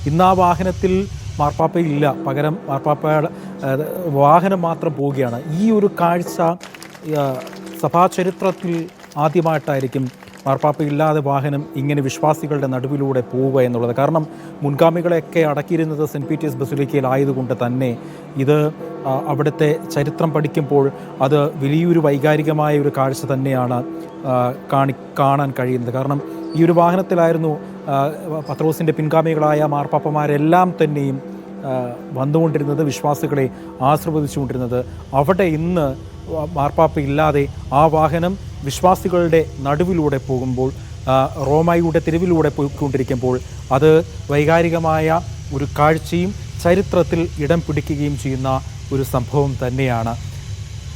ഇന്ന് ആ വാഹനത്തിൽ മാർപ്പാപ്പയില്ല, പകരം മാർപ്പാപ്പയുടെ വാഹനം മാത്രം പോവുകയാണ്. ഈ ഒരു കാഴ്ച സഭാചരിത്രത്തിൽ ആദ്യമായിട്ടായിരിക്കും മാർപ്പാപ്പ ഇല്ലാതെ വാഹനം ഇങ്ങനെ വിശ്വാസികളുടെ നടുവിലൂടെ പോവുക എന്നുള്ളത്. കാരണം മുൻഗാമികളെയൊക്കെ അടക്കിയിരുന്നത് സെൻറ്റ് പീറ്റേഴ്സ് ബസിലിക്കയിലായതുകൊണ്ട് തന്നെ ഇത് അവിടുത്തെ ചരിത്രം പഠിക്കുമ്പോൾ അത് വലിയൊരു വൈകാരികമായ ഒരു കാഴ്ച തന്നെയാണ് കാണാൻ കഴിയുന്നത്. കാരണം ഈ ഒരു വാഹനത്തിലായിരുന്നു പത്രോസിൻ്റെ പിൻഗാമികളായ മാർപ്പാപ്പമാരെല്ലാം തന്നെയും വന്നുകൊണ്ടിരുന്നത്, വിശ്വാസികളെ ആശീർവദിച്ചുകൊണ്ടിരുന്നത്. അവിടെ ഇന്ന് മാർപ്പാപ്പ ഇല്ലാതെ ആ വാഹനം വിശ്വാസികളുടെ നടുവിലൂടെ പോകുമ്പോൾ, റോമായുടെ തെരുവിലൂടെ പോയിക്കൊണ്ടിരിക്കുമ്പോൾ അത് വൈകാരികമായ ഒരു കാഴ്ചയും ചരിത്രത്തിൽ ഇടം പിടിക്കുകയും ചെയ്യുന്ന ഒരു സംഭവം തന്നെയാണ്.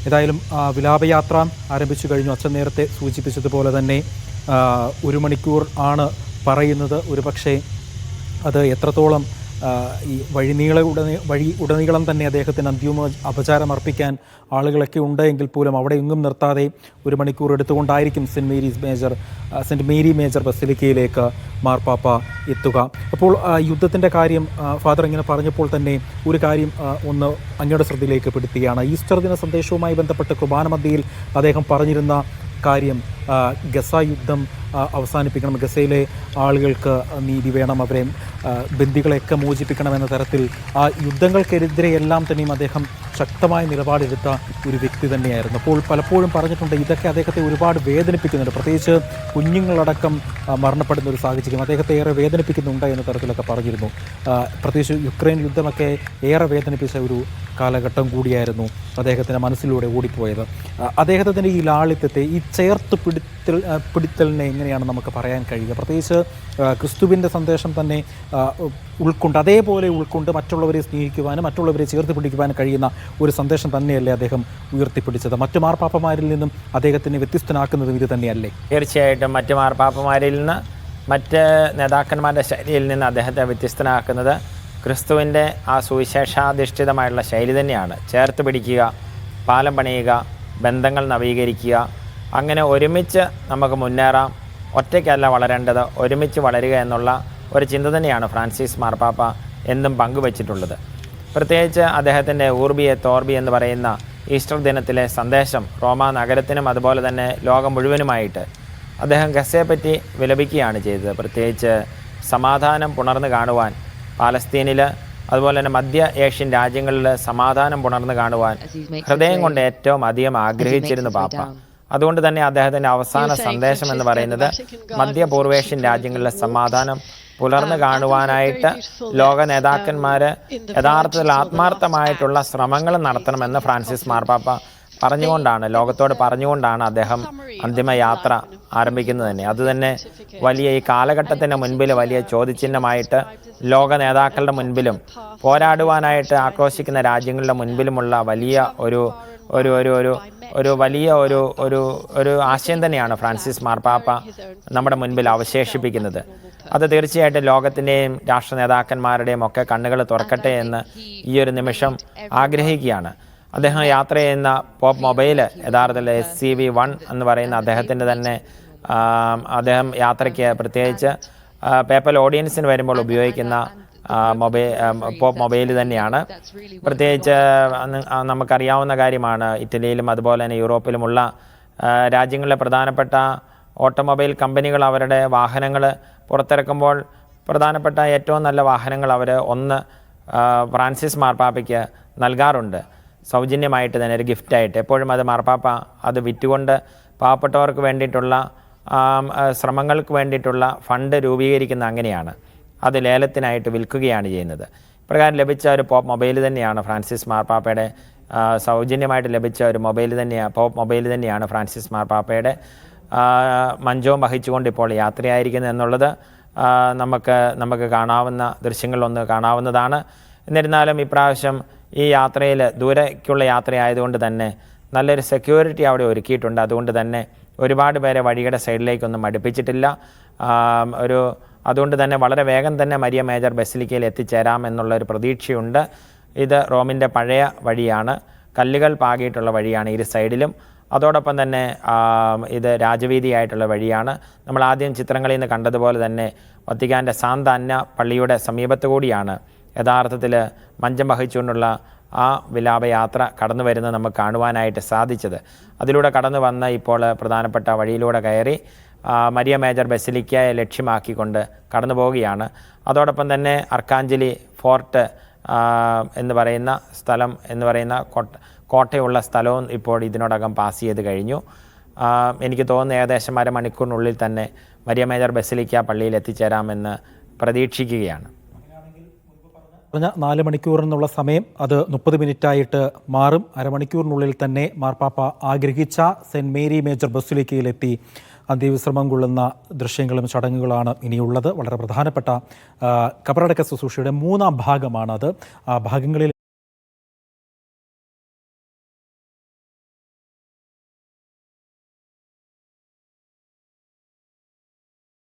ഏതായാലും വിലാപയാത്ര ആരംഭിച്ചു കഴിഞ്ഞു. അച്ഛൻ നേരത്തെ സൂചിപ്പിച്ചതുപോലെ തന്നെ 1 മണിക്കൂർ ആണ് പറയുന്നത്. ഒരു പക്ഷേ അത് എത്രത്തോളം ഈ വഴി ഉടനീളം തന്നെ അദ്ദേഹത്തിന് അന്തിമ അപചാരം അർപ്പിക്കാൻ ആളുകളൊക്കെ ഉണ്ട് എങ്കിൽ പോലും അവിടെ എങ്ങും നിർത്താതെ 1 മണിക്കൂർ എടുത്തുകൊണ്ടായിരിക്കും സെൻറ്റ് മേരി മേജർ ബസിലിക്കയിലേക്ക് മാർപ്പാപ്പ എത്തുക. അപ്പോൾ യുദ്ധത്തിൻ്റെ കാര്യം ഫാദർ ഇങ്ങനെ പറഞ്ഞപ്പോൾ തന്നെ ഒരു കാര്യം ഒന്ന് അങ്ങയുടെ ശ്രദ്ധയിലേക്ക് പെടുത്തുകയാണ്. ഈസ്റ്റർ ദിന സന്ദേശവുമായി ബന്ധപ്പെട്ട് കുർബാന മധ്യയിൽ അദ്ദേഹം പറഞ്ഞിരുന്ന കാര്യം ഗസ യുദ്ധം അവസാനിപ്പിക്കണം, ഗസയിലെ ആളുകൾക്ക് നീതി വേണം, അവരെ ബന്ദികളെയൊക്കെ മോചിപ്പിക്കണമെന്ന തരത്തിൽ ആ യുദ്ധങ്ങൾക്കെതിരെ എല്ലാം തന്നെയും അദ്ദേഹം ശക്തമായ നിലപാടെടുത്ത ഒരു വ്യക്തി തന്നെയായിരുന്നു. അപ്പോൾ പലപ്പോഴും പറഞ്ഞിട്ടുണ്ട് ഇതൊക്കെ അദ്ദേഹത്തെ ഒരുപാട് വേദനിപ്പിക്കുന്നുണ്ട്, പ്രത്യേകിച്ച് കുഞ്ഞുങ്ങളടക്കം മരണപ്പെടുന്ന ഒരു സാഹചര്യം അദ്ദേഹത്തെ ഏറെ വേദനിപ്പിക്കുന്നുണ്ട് എന്ന തരത്തിലൊക്കെ പറഞ്ഞിരുന്നു. പ്രത്യേകിച്ച് യുക്രൈൻ യുദ്ധമൊക്കെ ഏറെ വേദനിപ്പിച്ച ഒരു കാലഘട്ടം കൂടിയായിരുന്നു അദ്ദേഹത്തിൻ്റെ മനസ്സിലൂടെ ഓടിപ്പോയത്. അദ്ദേഹത്തിൻ്റെ ഈ ലാളിത്യത്തെ, ഈ ചേർത്ത് പിടിത്തലിനെ എങ്ങനെയാണ് നമുക്ക് പറയാൻ കഴിയുക? പ്രത്യേകിച്ച് ക്രിസ്തുവിൻ്റെ സന്ദേശം തന്നെ അതേപോലെ ഉൾക്കൊണ്ട് മറ്റുള്ളവരെ സ്നേഹിക്കുവാനും മറ്റുള്ളവരെ ചേർത്ത് പിടിക്കുവാനും കഴിയുന്ന ഒരു സന്ദേശം തന്നെയല്ലേ അദ്ദേഹം ഉയർത്തിപ്പിടിച്ചത്? മറ്റു മാർപ്പാപ്പമാരിൽ നിന്നും അദ്ദേഹത്തിനെ വ്യത്യസ്തനാക്കുന്നതും ഇത് തന്നെയല്ലേ? തീർച്ചയായിട്ടും മറ്റു മാർപ്പാപ്പമാരിൽ നിന്ന്, മറ്റ് നേതാക്കന്മാരുടെ ശൈലിയിൽ നിന്ന് അദ്ദേഹത്തെ വ്യത്യസ്തനാക്കുന്നത് ക്രിസ്തുവിൻ്റെ ആ സുവിശേഷാധിഷ്ഠിതമായുള്ള ശൈലി തന്നെയാണ്. ചേർത്ത് പിടിക്കുക, പാലം പണിയുക, ബന്ധങ്ങൾ നവീകരിക്കുക, അങ്ങനെ ഒരുമിച്ച് നമുക്ക് മുന്നേറാം. ഒറ്റയ്ക്കല്ല വളരേണ്ടത്, ഒരുമിച്ച് വളരുക എന്നുള്ള ഒരു ചിന്ത തന്നെയാണ് ഫ്രാൻസിസ് മാർപ്പാപ്പ എന്നും പങ്കുവച്ചിട്ടുള്ളത്. പ്രത്യേകിച്ച് അദ്ദേഹത്തിൻ്റെ ഊർബി എ തോർബി എന്ന് പറയുന്ന ഈസ്റ്റർ ദിനത്തിലെ സന്ദേശം റോമാ നഗരത്തിനും അതുപോലെ തന്നെ ലോകം മുഴുവനുമായിട്ട് അദ്ദേഹം ഗസയെപ്പറ്റി വിലപിക്കുകയാണ് ചെയ്തത്. പ്രത്യേകിച്ച് സമാധാനം പുണർന്നു കാണുവാൻ പാലസ്തീനിൽ, അതുപോലെ തന്നെ മധ്യ ഏഷ്യൻ രാജ്യങ്ങളിൽ സമാധാനം പുണർന്നു കാണുവാൻ ഹൃദയം കൊണ്ട് ഏറ്റവും അധികം ആഗ്രഹിച്ചിരുന്നു പാപ്പ. അതുകൊണ്ട് തന്നെ അദ്ദേഹത്തിൻ്റെ അവസാന സന്ദേശം എന്ന് പറയുന്നത് മധ്യപൂർവേഷ്യൻ രാജ്യങ്ങളിലെ സമാധാനം പുലർന്നു കാണുവാനായിട്ട് ലോക നേതാക്കന്മാർ യഥാർത്ഥത്തിൽ ആത്മാർത്ഥമായിട്ടുള്ള ശ്രമങ്ങൾ നടത്തണമെന്ന് ഫ്രാൻസിസ് മാർപ്പാപ്പ ലോകത്തോട് പറഞ്ഞുകൊണ്ടാണ് അദ്ദേഹം അന്തിമ യാത്ര ആരംഭിക്കുന്നത് തന്നെ. അതുതന്നെ വലിയ ഈ കാലഘട്ടത്തിൻ്റെ മുൻപിൽ വലിയ ചോദ്യചിഹ്നമായിട്ട് ലോക നേതാക്കളുടെ മുൻപിലും പോരാടുവാനായിട്ട് ആക്രോശിക്കുന്ന രാജ്യങ്ങളുടെ മുൻപിലുമുള്ള വലിയ ഒരു ആശയം തന്നെയാണ് ഫ്രാൻസിസ് മാർപ്പാപ്പ നമ്മുടെ മുൻപിൽ അവശേഷിപ്പിക്കുന്നത്. അത് തീർച്ചയായിട്ടും ലോകത്തിൻ്റെയും രാഷ്ട്ര നേതാക്കന്മാരുടെയും ഒക്കെ കണ്ണുകൾ തുറക്കട്ടെ എന്ന് ഈ ഒരു നിമിഷം ആഗ്രഹിക്കുകയാണ്. അദ്ദേഹം യാത്ര ചെയ്യുന്ന പോപ്പ് മൊബൈൽ യഥാർത്ഥത്തിൽ SCV-1 എന്ന് പറയുന്ന അദ്ദേഹത്തിൻ്റെ തന്നെ അദ്ദേഹം യാത്രയ്ക്ക് പ്രത്യേകിച്ച് പേപ്പൽ ഓഡിയൻസിന് വരുമ്പോൾ ഉപയോഗിക്കുന്ന പോപ്പ് മൊബൈൽ തന്നെയാണ്. പ്രത്യേകിച്ച് നമുക്കറിയാവുന്ന കാര്യമാണ്, ഇറ്റലിയിലും അതുപോലെ തന്നെ യൂറോപ്പിലുമുള്ള രാജ്യങ്ങളിലെ പ്രധാനപ്പെട്ട ഓട്ടോമൊബൈൽ കമ്പനികൾ അവരുടെ വാഹനങ്ങൾ പുറത്തിറക്കുമ്പോൾ പ്രധാനപ്പെട്ട ഏറ്റവും നല്ല വാഹനങ്ങൾ അവർ ഫ്രാൻസിസ് മാർപ്പാപ്പയ്ക്ക് നൽകാറുണ്ട്, സൗജന്യമായിട്ട് തന്നെ ഒരു ഗിഫ്റ്റായിട്ട്. എപ്പോഴും അത് മാർപ്പാപ്പ അത് വിറ്റുകൊണ്ട് പാവപ്പെട്ടവർക്ക് വേണ്ടിയിട്ടുള്ള ശ്രമങ്ങൾക്ക് വേണ്ടിയിട്ടുള്ള ഫണ്ട് രൂപീകരിക്കുന്ന അങ്ങനെയാണ്, അത് ലേലത്തിനായിട്ട് വിൽക്കുകയാണ് ചെയ്യുന്നത്. ഇപ്രകാരം ലഭിച്ച ഒരു പോപ്പ് മൊബൈൽ തന്നെയാണ് ഫ്രാൻസിസ് മാർപ്പാപ്പയുടെ സൗജന്യമായിട്ട് ലഭിച്ച ഒരു പോപ്പ് മൊബൈൽ തന്നെയാണ് ഫ്രാൻസിസ് മാർപ്പാപ്പയുടെ മഞ്ചവും വഹിച്ചുകൊണ്ട് ഇപ്പോൾ യാത്രയായിരിക്കുന്നത് എന്നുള്ളത് നമുക്ക് കാണാവുന്ന ദൃശ്യങ്ങളിലൊന്ന് കാണാവുന്നതാണ്. എന്നിരുന്നാലും ഇപ്രാവശ്യം ഈ യാത്രയിൽ ദൂരേക്കുള്ള യാത്രയായതുകൊണ്ട് തന്നെ നല്ലൊരു സെക്യൂരിറ്റി അവിടെ ഒരുക്കിയിട്ടുണ്ട്. അതുകൊണ്ട് തന്നെ ഒരുപാട് പേരെ വഴിയുടെ സൈഡിലേക്കൊന്നും അടുപ്പിച്ചിട്ടില്ല. അതുകൊണ്ട് തന്നെ വളരെ വേഗം തന്നെ മരിയ മേജർ ബസിലിക്കയിൽ എത്തിച്ചേരാം എന്നുള്ളൊരു പ്രതീക്ഷയുണ്ട്. ഇത് റോമിൻ്റെ പഴയ വഴിയാണ്, കല്ലുകൾ പാകിയിട്ടുള്ള വഴിയാണ് ഇരു സൈഡിലും. അതോടൊപ്പം തന്നെ ഇത് രാജവീതിയായിട്ടുള്ള വഴിയാണ്. നമ്മൾ ആദ്യം ചിത്രങ്ങളിൽ നിന്ന് കണ്ടതുപോലെ തന്നെ വത്തിക്കാൻ്റെ സാന്ത അന്ന പള്ളിയുടെ സമീപത്തു കൂടിയാണ് യഥാർത്ഥത്തിൽ മഞ്ചം വഹിച്ചുകൊണ്ടുള്ള ആ വിലാപയാത്ര കടന്നു വരുന്നത് നമുക്ക് കാണുവാനായിട്ട് സാധിച്ചത്. അതിലൂടെ കടന്നു വന്ന് ഇപ്പോൾ പ്രധാനപ്പെട്ട വഴിയിലൂടെ കയറി മരിയ മേജർ ബസിലിക്കയെ ലക്ഷ്യമാക്കിക്കൊണ്ട് കടന്നു പോവുകയാണ്. അതോടൊപ്പം തന്നെ അർക്കാഞ്ചലി ഫോർട്ട് എന്ന് പറയുന്ന സ്ഥലം കോട്ടയുള്ള സ്ഥലവും ഇപ്പോൾ ഇതിനോടകം പാസ് ചെയ്ത് കഴിഞ്ഞു. എനിക്ക് തോന്നുന്നു ഏകദേശം അരമണിക്കൂറിനുള്ളിൽ തന്നെ മരിയ മേജർ ബസിലിക്ക പള്ളിയിൽ എത്തിച്ചേരാമെന്ന് പ്രതീക്ഷിക്കുകയാണ്. പറഞ്ഞ 4 മണിക്കൂർ എന്നുള്ള സമയം അത് 30 മിനിറ്റായിട്ട് മാറും. അരമണിക്കൂറിനുള്ളിൽ തന്നെ മാർപ്പാപ്പ ആഗ്രഹിച്ച സെൻറ്റ് മേരി മേജർ ബസിലിക്കയിലെത്തി അന്ത്യവിശ്രമം കൊള്ളുന്ന ദൃശ്യങ്ങളും ചടങ്ങുകളാണ് ഇനിയുള്ളത്. വളരെ പ്രധാനപ്പെട്ട കബറടക്ക ശുശ്രൂഷയുടെ 3-ാം ഭാഗമാണത്. ആ ഭാഗങ്ങളിൽ